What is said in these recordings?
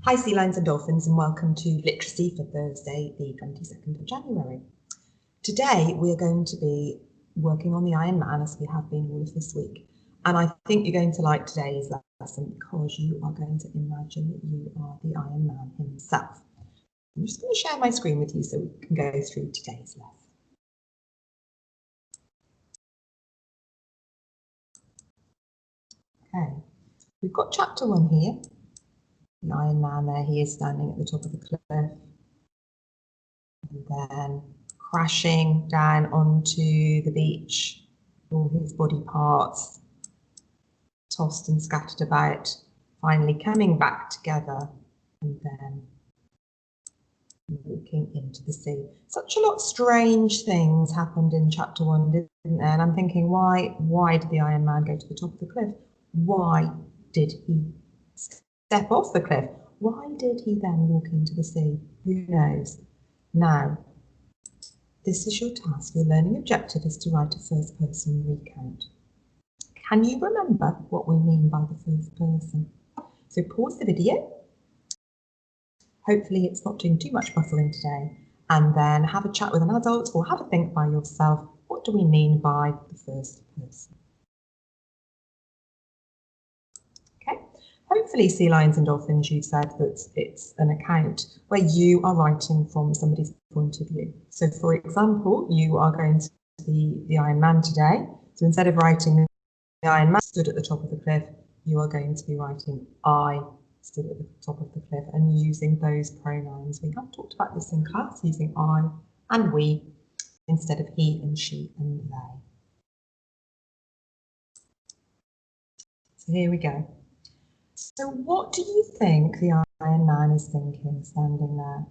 Hi sea lions and dolphins, and welcome to Literacy for Thursday the 22nd of January. Today we are going to be working on the Iron Man as we have been all of this week, and I think you're going to like today's lesson because you are going to imagine that you are the Iron Man himself. I'm just going to share my screen with you so we can go through today's lesson. Okay, we've got chapter 1 here. The Iron Man there, he is standing at the top of the cliff and then crashing down onto the beach, all his body parts tossed and scattered about, finally coming back together and then walking into the sea. Such a lot of strange things happened in chapter 1, didn't there? And I'm thinking, why did the Iron Man go to the top of the cliff? Why did he step off the cliff? Why did he then walk into the sea? Who knows? Now, this is your task. Your learning objective is to write a first person recount. Can you remember what we mean by the first person? So pause the video. Hopefully it's not doing too much buffering today. And then have a chat with an adult or have a think by yourself. What do we mean by the first person? Okay. Hopefully, sea lions and dolphins, you've said that it's an account where you are writing from somebody's point of view. So, for example, you are going to be the Iron Man today. So instead of writing the Iron Man stood at the top of the cliff, you are going to be writing I stood at the top of the cliff and using those pronouns. We have talked about this in class, using I and we instead of he and she and they. So here we go. So what do you think the Iron Man is thinking standing there?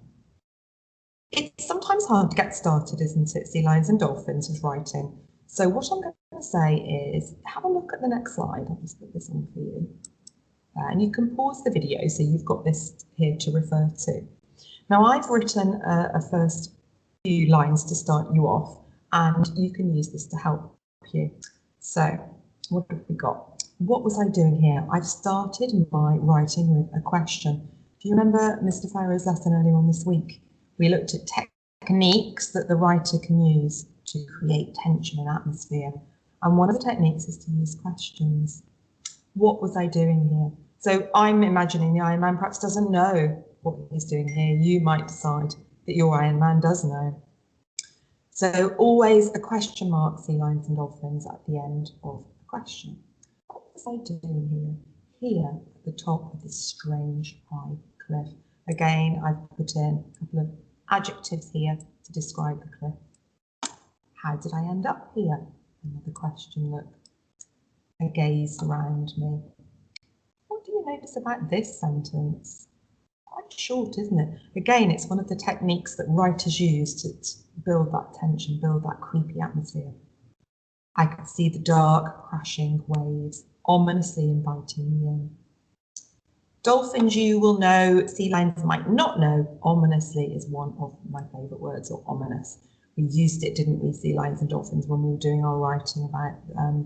It's sometimes hard to get started, isn't it, sea lions and dolphins, with writing. So what I'm going to say is have a look at the next slide. I'll just put this on for you. And you can pause the video so you've got this here to refer to. Now I've written a first few lines to start you off, and you can use this to help you. So what have we got? What was I doing here? I've started my writing with a question. Do you remember Mr. Farrow's lesson earlier on this week? We looked at techniques that the writer can use to create tension and atmosphere. And one of the techniques is to use questions. What was I doing here? So I'm imagining the Iron Man perhaps doesn't know what he's doing here. You might decide that your Iron Man does know. So always a question mark, sea lions and dolphins, at the end of the question. What was I doing here? Here at the top of this strange high cliff. Again, I've put in a couple of adjectives here to describe the cliff. How did I end up here? Another question look. I gazed around me. What do you notice about this sentence? Quite short, isn't it? Again, it's one of the techniques that writers use to build that tension, build that creepy atmosphere. I could see the dark, crashing waves, ominously inviting me in. Dolphins, you will know, sea lions might not know, ominously is one of my favourite words, or ominous. We used it, didn't we, sea lions and dolphins, when we were doing our writing about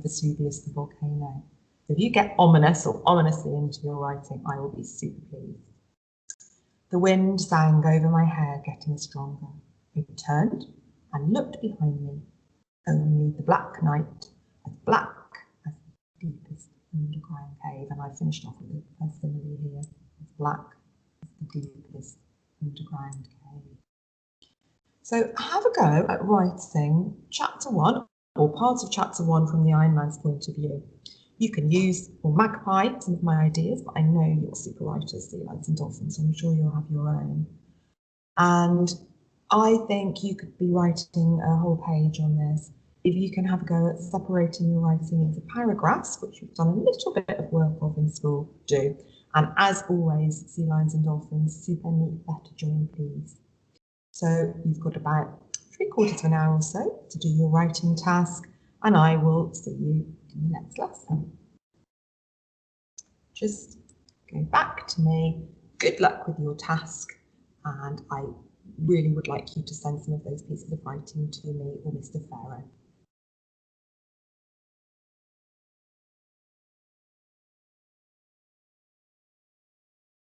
Vesuvius, the volcano. So if you get ominous or ominously into your writing, I will be super pleased. The wind sang over my hair, getting stronger. I turned and looked behind me. Only the black night, as black as the deepest underground cave. And I finished off with a simile here, as black as the deepest underground cave. So have a go at writing chapter 1 or part of chapter 1 from the Iron Man's point of view. You can use or magpie some of my ideas, but I know you're super writers, sea lions and dolphins, so I'm sure you'll have your own. And I think you could be writing a whole page on this. If you can have a go at separating your writing into paragraphs, which you've done a little bit of work of in school, do. And as always, sea lions and dolphins, super neat, better join, please. So you've got about 3/4 of an hour or so to do your writing task, and I will see you in the next lesson. Just go back to me. Good luck with your task, and I really would like you to send some of those pieces of writing to me or Mr. Farrow.